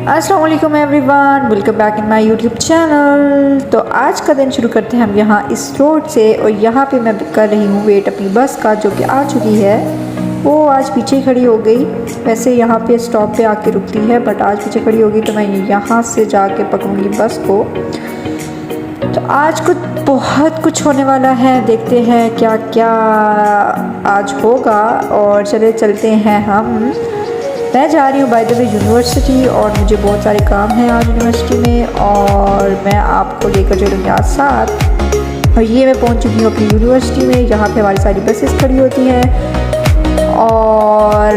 अस्सलाम वालेकुम everyone, welcome back in my YouTube channel. तो आज का दिन शुरू करते हैं हम यहाँ इस रोड से। और यहाँ पे मैं कर रही हूँ वेट अपनी बस का, जो कि आ चुकी है। वो आज पीछे खड़ी हो गई। वैसे यहाँ पे स्टॉप पे आके रुकती है, बट आज पीछे खड़ी होगी तो मैं यहाँ से जाके पकड़ूँगी बस को। तो आज बहुत कुछ होने वाला है, देखते हैं क्या क्या आज होगा। और चलते हैं हम। मैं जा रही हूँ बाय द वे यूनिवर्सिटी, और मुझे बहुत सारे काम हैं आज यूनिवर्सिटी में, और मैं आपको लेकर चलूँगी आज साथ। और ये मैं पहुँच चुकी हूँ अपनी यूनिवर्सिटी में। यहाँ पे हमारी सारी बसेस खड़ी होती हैं, और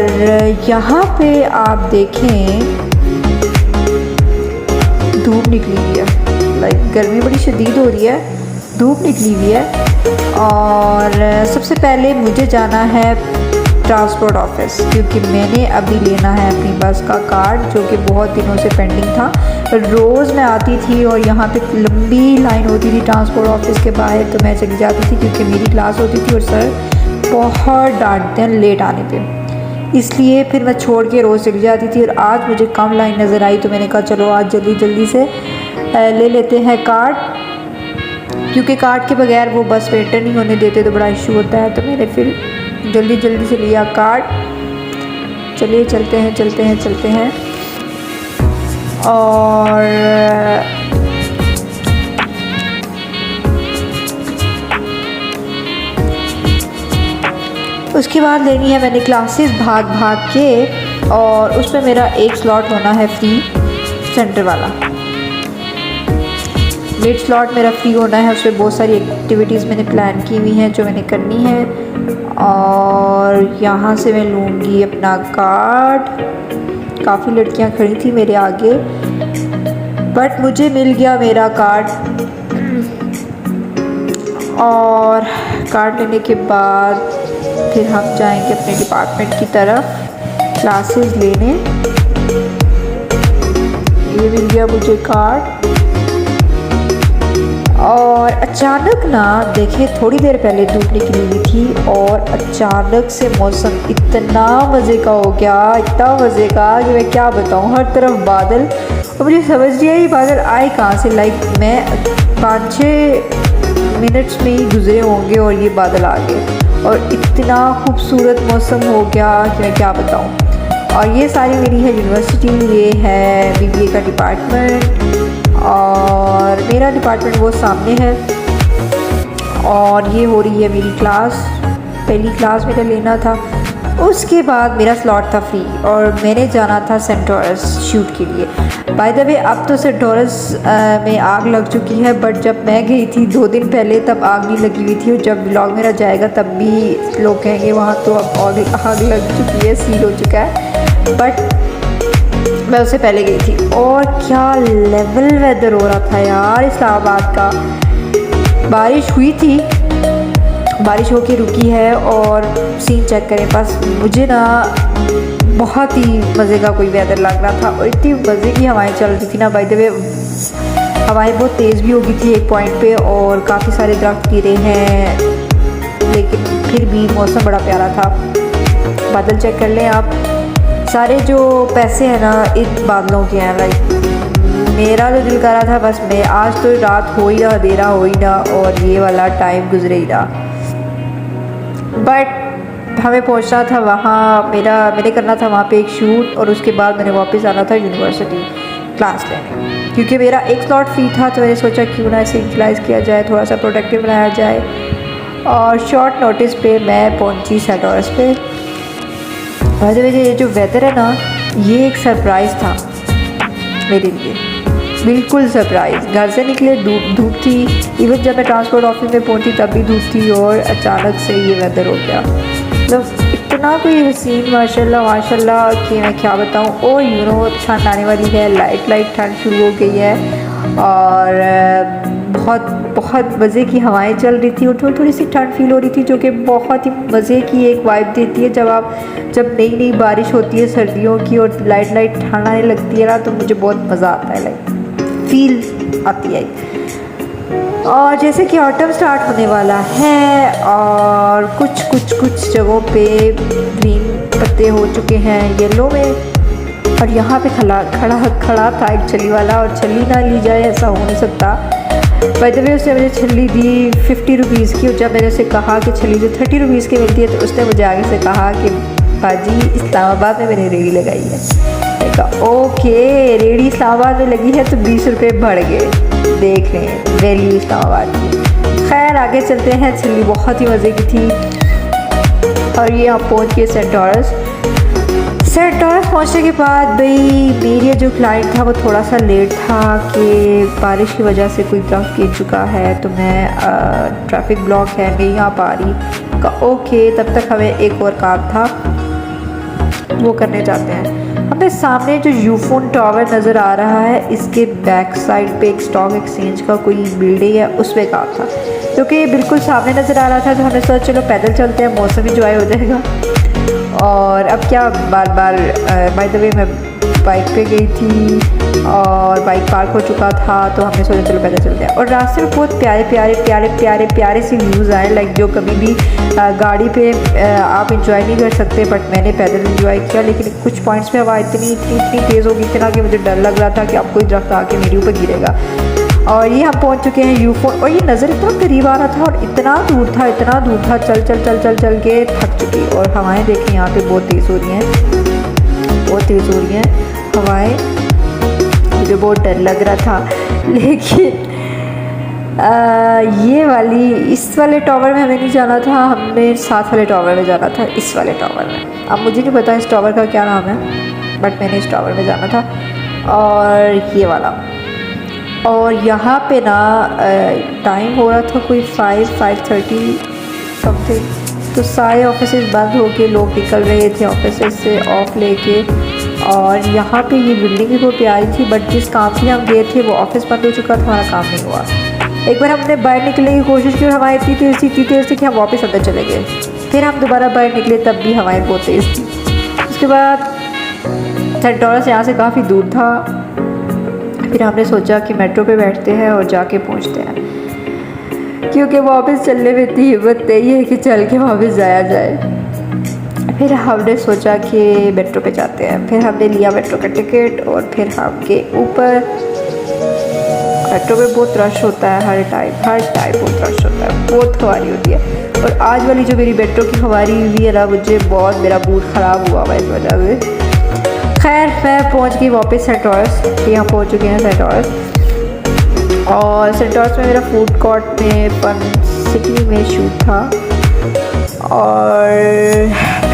यहाँ पे आप देखें धूप निकली हुई है। लाइक गर्मी बड़ी शदीद हो रही है, धूप निकली हुई है। और सबसे पहले मुझे जाना है ट्रांसपोर्ट ऑफिस, क्योंकि मैंने अभी लेना है अपनी बस का कार्ड, जो कि बहुत दिनों से पेंडिंग था। रोज़ मैं आती थी और यहाँ पे लंबी लाइन होती थी ट्रांसपोर्ट ऑफिस के बाहर, तो मैं चली जाती थी क्योंकि मेरी क्लास होती थी और सर बहुत डांटते हैं लेट आने पे। इसलिए फिर मैं छोड़ के रोज़ चली जाती थी। और आज मुझे कम लाइन नज़र आई, तो मैंने कहा चलो आज जल्दी से ले लेते हैं कार्ड, क्योंकि कार्ड के बगैर वो बस पे एंटर नहीं होने देते, तो बड़ा इशू होता है। तो मैंने फिर जल्दी से लिया कार्ड। चलिए चलते हैं। और उसके बाद लेनी है मैंने क्लासेस भाग के, और उसमें मेरा एक स्लॉट होना है फ्री सेंटर वाला। मिड स्लॉट मेरा फ्री होना है। उसमें बहुत सारी एक्टिविटीज़ मैंने प्लान की हुई हैं जो मैंने करनी है। और यहाँ से मैं लूँगी अपना कार्ड। काफ़ी लड़कियाँ खड़ी थी मेरे आगे, बट मुझे मिल गया मेरा कार्ड। और कार्ड लेने के बाद फिर हम जाएंगे अपने डिपार्टमेंट की तरफ क्लासेस लेने। ये मिल गया मुझे कार्ड। और अचानक ना देखे, थोड़ी देर पहले धूप निकली हुई थी, और अचानक से मौसम इतना मज़े का हो गया, इतना मज़े का कि मैं क्या बताऊँ। हर तरफ बादल, और मुझे समझ नहीं आई बादल आए कहाँ से। लाइक मैं 5-6 मिनट्स में ही गुजरे होंगे और ये बादल आ गए, और इतना खूबसूरत मौसम हो गया कि मैं क्या बताऊँ। और ये सारी मेरी है यूनिवर्सिटी। ये है BBA का डिपार्टमेंट, और मेरा डिपार्टमेंट वो सामने है। और ये हो रही है मेरी क्लास, पहली क्लास मेरा लेना था। उसके बाद मेरा स्लॉट था फ्री, और मैंने जाना था सेंट टॉरस शूट के लिए। बाय द वे अब तो सेंट टॉरस में आग लग चुकी है, बट जब मैं गई थी 2 दिन पहले तब आग नहीं लगी हुई थी। और जब व्लॉग मेरा जाएगा तब भी लोग कहेंगे वहाँ तो अब आग लग चुकी है, सील हो चुका है। बट मैं उससे पहले गई थी, और क्या लेवल वेदर हो रहा था यार इस्लामाबाद का। बारिश हुई थी, बारिश होके रुकी है, और सीन चेक करें बस। मुझे ना बहुत ही मज़े का कोई वेदर लग रहा था, और इतनी मज़े की हवाएं चल रही थी ना। बाय द वे हवाएं बहुत तेज़ भी हो गई थी एक पॉइंट पे, और काफ़ी सारे दरख्त गिरे हैं, लेकिन फिर भी मौसम बड़ा प्यारा था। बादल चेक कर लें आप, सारे जो पैसे हैं ना इन बादलों के हैं। लाइक मेरा तो दिल कर रहा था बस मैं आज तो रात हो ही ना, अंधेरा हो ही ना, और ये वाला टाइम गुजरे ही ना। बट हमें पहुंचना था वहाँ, मैंने करना था वहाँ पे एक शूट, और उसके बाद मैंने वापस आना था यूनिवर्सिटी क्लास लेने। क्योंकि मेरा एक स्लॉट फ्री था, तो मैंने सोचा क्यों ना इसे यूटिलाइज़ किया जाए, थोड़ा सा प्रोडक्टिव बनाया जाए। और शॉर्ट नोटिस पे मैं पहुँची सेंट टॉरस पे। वैसे ये जो वेदर है ना, ये एक सरप्राइज़ था मेरे लिए, बिल्कुल सरप्राइज़। घर से निकले धूप थी, इवन जब मैं ट्रांसपोर्ट ऑफिस में पहुंची तब भी धूप थी, और अचानक से ये वेदर हो गया। मतलब इतना कोई हसीन माशाल्लाह कि मैं क्या बताऊं। और ठंड आने वाली है, लाइट ठंड शुरू हो गई है, और बहुत मज़े की हवाएं चल रही थी, और थोड़ी सी ठंड फील हो रही थी, जो कि बहुत ही मज़े की एक वाइब देती है। जब नई बारिश होती है सर्दियों की, और लाइट ठंड आने लगती है ना, तो मुझे बहुत मज़ा आता है, लाइक फील आती है। और जैसे कि ऑटम स्टार्ट होने वाला है, और कुछ जगहों पे ग्रीन पत्ते हो चुके हैं येलो में, और यहाँ पे खड़ा था एक छल्ली वाला, और छल्ली ना ली जाए ऐसा हो नहीं सकता। बाय द वे उसने मुझे छल्ली दी 50 रुपीज़ की, और जब मैंने उसे कहा कि छल्ली जो 30 रुपीज़ की मिलती है तो उसने मुझे आगे से कहा कि बाजी इस्लामाबाद में मैंने रेडी लगाई है। मैंने कहा ओके, रेडी इस्लामाबाद में लगी है तो 20 रुपये बढ़ गए, देख लें वैल्यू इस्लामाबाद की। खैर आगे चलते हैं। छल्ली बहुत ही मज़े की थी। और ये आप पहुँच गए सेंट टॉरस। सेंट टॉरस पहुँचने के बाद भाई मेरा जो क्लाइंट था वो थोड़ा सा लेट था कि बारिश की वजह से कोई दरख्त गिर चुका है, तो मैं ट्रैफिक ब्लॉक है नहीं आ पा रही। का ओके, तब तक हमें एक और काम था वो करने जाते हैं। हमें सामने जो यूफोन टावर नज़र आ रहा है इसके बैक साइड पे एक स्टॉक एक्सचेंज का कोई बिल्डिंग है, उसमें काम था क्योंकि बिल्कुल सामने नज़र आ रहा था। तो हमने सोचा चलो पैदल चलते हैं, मौसम इंजॉय हो जाएगा। और अब क्या बार बार बाय द वे मैं बाइक पे गई थी और बाइक पार्क हो चुका था, तो हमने सोचा चलो पैदल चलते हैं। और रास्ते में बहुत प्यारे प्यारे प्यारे प्यारे प्यारे से व्यूज़ आए, लाइक जो कभी भी गाड़ी पे आप इंजॉय नहीं कर सकते, बट मैंने पैदल इंजॉय किया। लेकिन कुछ पॉइंट्स पे हवा इतनी तेज़ हो गई थी ना कि मुझे डर लग रहा था कि अब कोई दरख्त आके मेरे ऊपर गिरेगा। और ये हम पहुंच चुके हैं यूफोन, और ये नज़र इतना करीब आ रहा था और इतना दूर था चल चल चल चल चल के थक चुकी। और हवाएं देखें यहाँ पे बहुत तेज़ हो रही हैं, बहुत तेज़ हो रही हैं हवाएं। मुझे बहुत डर लग रहा था, लेकिन ये वाली इस वाले टावर में हमें नहीं जाना था, हमें साथ वाले टावर में जाना था, इस वाले टावर में। अब मुझे नहीं पता इस टावर का क्या नाम है, बट मैंने इस टावर में जाना था। और ये वाला, और यहाँ पे ना टाइम हो रहा था कोई 5:30 समथिंग, तो सारे ऑफिसेज बंद होके लोग निकल रहे थे ऑफिसेज से ऑफ लेके। और यहाँ पे ये बिल्डिंग भी बहुत प्यारी थी, बट जिस काम के लिए हम गए थे वो ऑफिस बंद हो चुका था, हमारा काम नहीं हुआ। एक बार हमने बाहर निकलने की कोशिश की और हवाएं इतनी तेज़ थी कि हम वापस अंदर चले गए। फिर हम दोबारा बाहर निकले, तब भी हवाएं बहुत तेज़ थी। उसके बाद सेंट टॉरस यहाँ से काफ़ी दूर था, फिर हमने सोचा कि मेट्रो पे बैठते हैं और जाके पहुँचते हैं, क्योंकि वापस चलने में इतनी हिम्मत नहीं है कि चल के वापस जाया जाए। फिर हमने सोचा कि मेट्रो पे जाते हैं। फिर हमने लिया मेट्रो का टिकट और फिर हम गए ऊपर। मेट्रो में बहुत रश होता है, हर टाइम बहुत रश होता है, बहुत सवारी होती है। और आज वाली जो मेरी मेट्रो की सवारी हुई है ना, मुझे बहुत मेरा मूड ख़राब हुआ इस वजह से। खैर मैं पहुंच गई वापस सेंट टॉरस। यहाँ पहुंच चुके हैं सेंट टॉरस। और सेंट टॉरस में मेरा फूड कोर्ट में फन सिटी में शूट था। और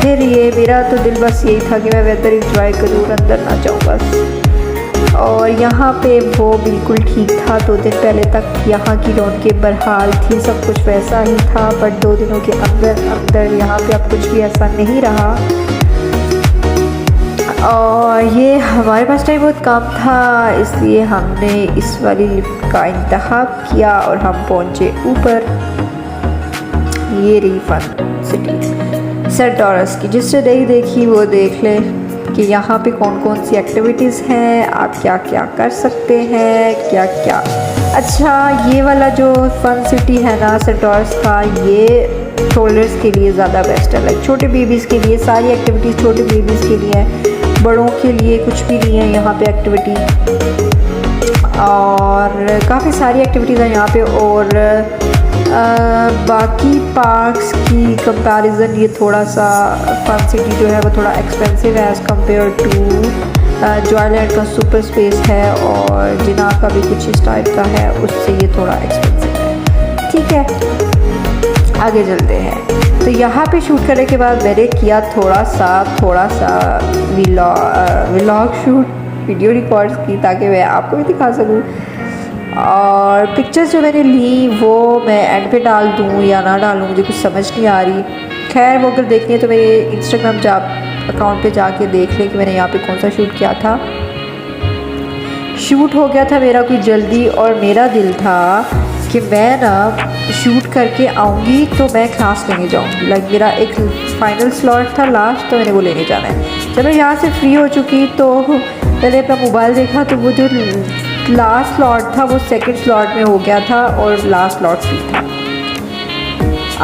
फिर ये मेरा तो दिल बस यही था कि मैं बेहतर इंजॉय करूँ, अंदर ना जाऊँ बस। और यहाँ पे वो बिल्कुल ठीक था। 2 दिन पहले तक यहाँ की रौनकें बरहाल थी, सब कुछ वैसा ही था, बट 2 दिनों के अंदर यहाँ पे अब कुछ भी ऐसा नहीं रहा। और ये हमारे पास टाइम बहुत कम था, इसलिए हमने इस वाली लिफ्ट का इंतखाब किया और हम पहुँचे ऊपर। ये रही फन सिटी सेंट टॉरस की। जिसने नहीं देखी वो देख ले कि यहाँ पे कौन कौन सी एक्टिविटीज़ हैं, आप क्या क्या कर सकते हैं, क्या क्या। अच्छा, ये वाला जो फन सिटी है ना सेंट टॉरस का, ये टोलर्स के लिए ज़्यादा बेस्ट है, लाइक छोटे बेबीज़ के लिए सारी एक्टिविटीज़ छोटे बेबीज़ के लिए है, बड़ों के लिए कुछ भी नहीं है यहाँ पे एक्टिविटी। और काफ़ी सारी एक्टिविटीज़ हैं यहाँ पे। और बाकी पार्क्स की कंपैरिजन ये थोड़ा सा फन सिटी जो है वो थोड़ा एक्सपेंसिव है एज़ कम्पेयर टू जॉयलैंड का सुपर स्पेस है, और जिना का भी कुछ इस टाइप का है, उससे ये थोड़ा एक्सपेंसिव है। ठीक है, आगे चलते हैं। तो यहाँ पे शूट करने के बाद मैंने किया थोड़ा सा व्लॉग शूट, वीडियो रिकॉर्ड्स की, ताकि मैं आपको भी दिखा सकूँ। और पिक्चर्स जो मैंने ली वो मैं एंड पे डाल दूँ या ना डालूँ, मुझे कुछ समझ नहीं आ रही। खैर वो अगर देखनी है तो मेरे इंस्टाग्राम अकाउंट पे जाके देख लें कि मैंने यहाँ पे कौन सा शूट किया था। शूट हो गया था मेरा कोई जल्दी, और मेरा दिल था कि मैं ना शूट करके आऊँगी तो मैं क्लास लेने जाऊँगी, लाइक मेरा एक फाइनल स्लॉट था लास्ट, तो मैंने वो लेने जाना है। जब मैं यहाँ से फ्री हो चुकी तो मैंने अपना मोबाइल देखा, तो वो जो लास्ट स्लॉट था वो सेकंड स्लॉट में हो गया था और लास्ट स्लॉट फ्री था।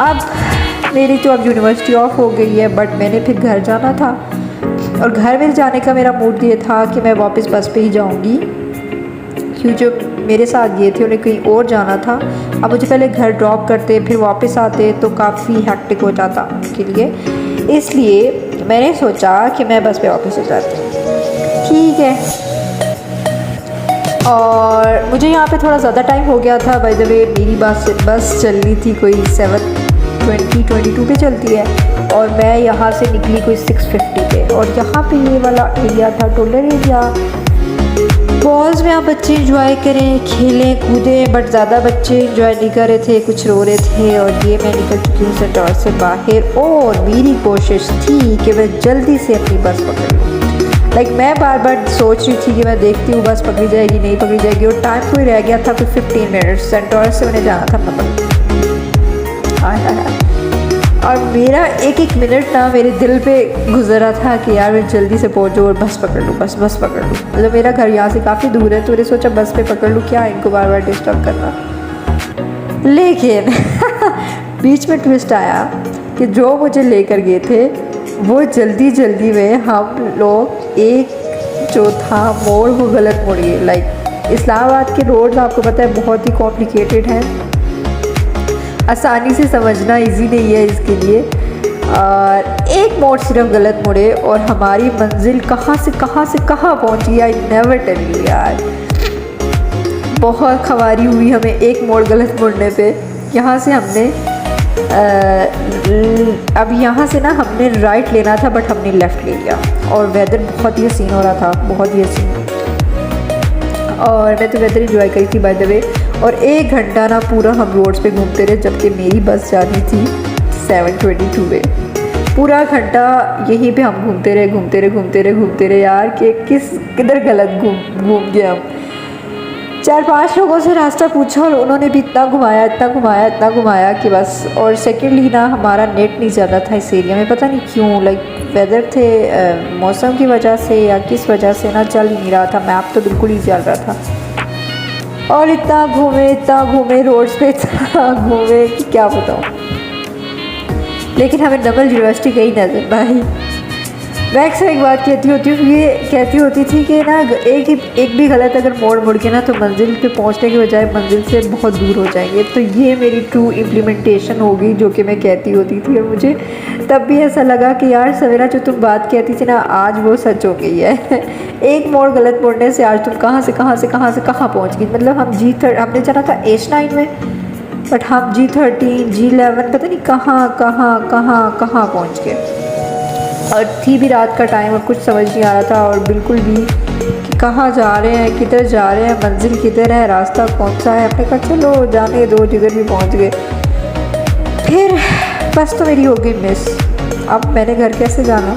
अब मेरी तो अब यूनिवर्सिटी ऑफ हो गई है, बट मैंने फिर घर जाना था। और घर में जाने का मेरा मूड ये था कि मैं वापस बस पे ही जाऊंगी, क्योंकि जो मेरे साथ ये थे उन्हें कहीं और जाना था। अब मुझे पहले घर ड्रॉप करते फिर वापस आते तो काफ़ी हैक्टिक हो जाता उनके लिए, इसलिए मैंने सोचा कि मैं बस पे वापस हो जाती हूँ। ठीक है, और मुझे यहाँ पे थोड़ा ज़्यादा टाइम हो गया था। बाय द वे मेरी बस चलनी थी कोई 7:22 पे चलती है, और मैं यहाँ से निकली कोई 6:50 पे। और यहाँ पे ये वाला एरिया था टोलर एरिया। बॉल्स में आप बच्चे इंजॉय करें, खेलें कूदें, बट ज़्यादा बच्चे इंजॉय नहीं कर रहे थे, कुछ रो रहे थे। और ये मैं निकल चुकी हूँ सेंटोर से बाहर, और मेरी कोशिश थी कि मैं जल्दी से अपनी बस पकड़ लूँ। मैं बार बार सोच रही थी कि मैं देखती हूँ बस पकड़ी जाएगी नहीं पकड़ी जाएगी, और टाइम कोई रह गया था, कोई 15 मिनट्स सेंटोर से मैंने जाना था अपना और मेरा एक एक मिनट ना मेरे दिल पे गुजरा था कि यार मैं जल्दी से पहुँचूँ और बस पकड़ लूँ, बस पकड़ लूँ। मतलब मेरा घर यहाँ से काफ़ी दूर है, तो मैंने सोचा बस पे पकड़ लूँ, क्या इनको बार बार डिस्टर्ब करना। लेकिन बीच में ट्विस्ट आया कि जो मुझे लेकर गए थे वो जल्दी में हम लोग एक जो था मोड़ वो गलत मोड़ गए। इस्लामाबाद के रोड्स आपको पता है बहुत ही कॉम्प्लिकेटेड हैं, आसानी से समझना इजी नहीं है इसके लिए। और एक मोड़ सिर्फ गलत मुड़े और हमारी मंजिल कहाँ से कहाँ पहुँची, आई नेवर टेल यू यार। बहुत खवारी हुई हमें एक मोड़ गलत मुड़ने पे। यहाँ से हमने अब यहाँ से ना हमने राइट लेना था, बट हमने लेफ़्ट ले लिया। और वेदर बहुत ही हसीन हो रहा था, बहुत ही हसीन। और मैं तो वेदर इंजॉय करी थी बाय द वे। और 1 घंटा ना पूरा हम रोड्स पे घूमते रहे, जबकि मेरी बस जानी थी 7:22 पे। पूरा घंटा यहीं पे हम घूमते रहे यार कि किधर गलत घूम गए हम। 4-5 लोगों से रास्ता पूछा और उन्होंने भी इतना घुमाया कि बस। और सेकेंडली ना हमारा नेट नहीं ज़्यादा था इस एरिया में, पता नहीं क्यों, वेदर थे मौसम की वजह से या किस वजह से ना चल नहीं रहा था, मैप तो बिल्कुल ही चल रहा था। और इतना घूमे रोड्स पे, इतना घूमे कि क्या बताऊँ। लेकिन हमें डबल यूनिवर्सिटी गई नजर भाई। मैं अक्सर एक बात कहती होती थी कि ना एक भी गलत अगर मोड़ के ना तो मंजिल पे पहुंचने के बजाय मंजिल से बहुत दूर हो जाएंगे। तो ये मेरी ट्रू इम्प्लीमेंटेशन होगी जो कि मैं कहती होती थी। और मुझे तब भी ऐसा लगा कि यार सवेरा जो तुम बात कहती थी ना, आज वो सच हो गई है। एक मोड़ गलत मोड़ने से आज तुम कहाँ से कहाँ पहुँच गई। मतलब हम हमने जाना था H9 में, बट हम G13 G11 पता नहीं कहाँ पहुँच गए। और थी भी रात का टाइम और कुछ समझ नहीं आ रहा था, और बिल्कुल भी कि कहाँ जा रहे हैं, किधर जा रहे हैं, मंजिल किधर है, रास्ता कौन सा है। अपने कहा चलो जाने दो, जिधर भी पहुँच गए। फिर बस तो मेरी हो गई मिस। अब मैंने घर कैसे जाना,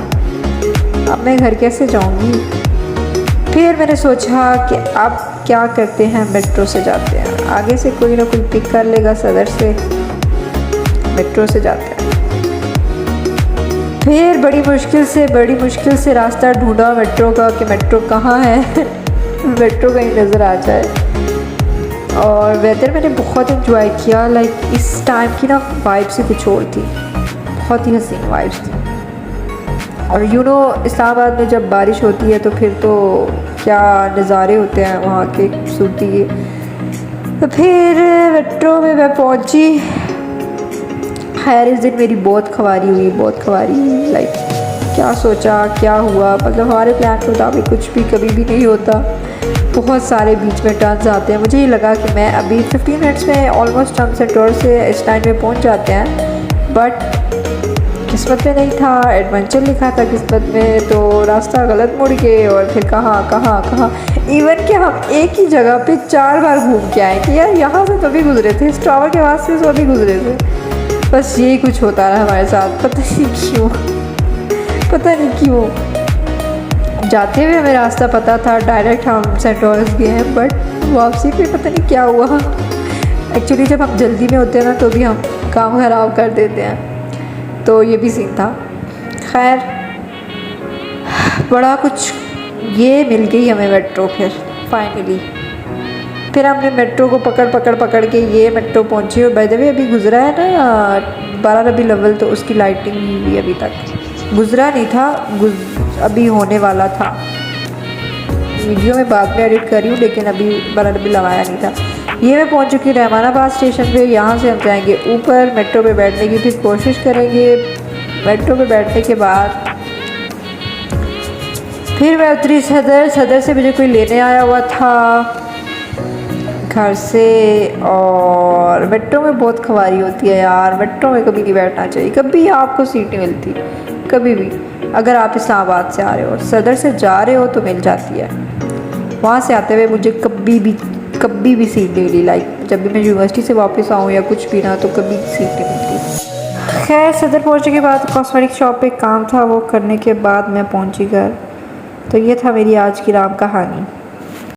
अब मैं घर कैसे जाऊँगी। फिर मैंने सोचा कि अब क्या करते हैं, मेट्रो से जाते हैं। आगे से कोई ना कोई पिक कर लेगा सदर से, मेट्रो से जाते हैं। फिर बड़ी मुश्किल से रास्ता ढूंढा मेट्रो का कि मेट्रो कहाँ है। मेट्रो कहीं नज़र आ जाए। और वेदर मैंने बहुत इंजॉय किया। इस टाइम की ना वाइब से कुछ और थी, बहुत ही हसीन वाइब्स थी। और इस्लामाबाद में जब बारिश होती है तो फिर तो क्या नज़ारे होते हैं वहाँ के, खूबसूरती के। तो फिर मेट्रो में मैं पहुँची। खैर इस दिन मेरी बहुत खवारी हुई। क्या सोचा क्या हुआ, मतलब हमारे प्लान के मुताबिक कुछ भी कभी भी नहीं होता। बहुत सारे बीच में टर्न्स आते हैं। मुझे ये लगा कि मैं अभी 15 मिनट्स में ऑलमोस्ट हम सेंटोर से H9 में पहुंच जाते हैं, बट किस्मत में नहीं था, एडवेंचर लिखा था किस्मत में, तो रास्ता गलत मुड़ गए। और फिर कहाँ इवन कि हम एक ही जगह पे 4 बार घूम के आए कि यार यहाँ से तो भी गुजरे थे, इस टावर के वास्ते से भी गुजरे थे। बस यही कुछ होता रहा हमारे साथ, पता नहीं क्यों। जाते हुए हमें रास्ता पता था, डायरेक्ट हम सेंटोरस गए हैं, बट वापसी पे पता नहीं क्या हुआ। एक्चुअली जब हम जल्दी में होते हैं ना तो भी हम काम ख़राब कर देते हैं, तो ये भी सीन था। खैर बड़ा कुछ ये मिल गई हमें मेट्रो। फिर फाइनली फिर हमने मेट्रो को पकड़ के ये मेट्रो पहुंची। और बाय द वे अभी गुजरा है ना 12 रबी अव्वल, तो उसकी लाइटिंग नहीं हुई अभी तक। गुज़रा नहीं था, अभी होने वाला था। वीडियो में बाद में एडिट करी हूँ, लेकिन अभी बल्ब भी लगाया नहीं था। ये मैं पहुँच चुकी रहमानाबाद स्टेशन पे। यहाँ से हम जाएंगे ऊपर, मेट्रो पे बैठने की फिर कोशिश करेंगे। मेट्रो पे बैठने के बाद फिर मैं उतरी सदर से मुझे कोई लेने आया हुआ था घर से। और मेट्रो में बहुत खवारी होती है यार, मेट्रो में कभी नहीं बैठना चाहिए, कभी आपको सीट नहीं मिलती, कभी भी। अगर आप इस्लामाबाद से आ रहे हो, सदर से जा रहे हो तो मिल जाती है, वहाँ से आते हुए मुझे कभी भी सीट नहीं मिली। लाइक जब भी मैं यूनिवर्सिटी से वापस आऊँ या कुछ भी ना, तो कभी सीट नहीं मिलती। खैर सदर पहुँचने के बाद कॉस्मेटिक शॉप पे काम था, वो करने के बाद मैं पहुँची घर। तो ये था मेरी आज की राम कहानी।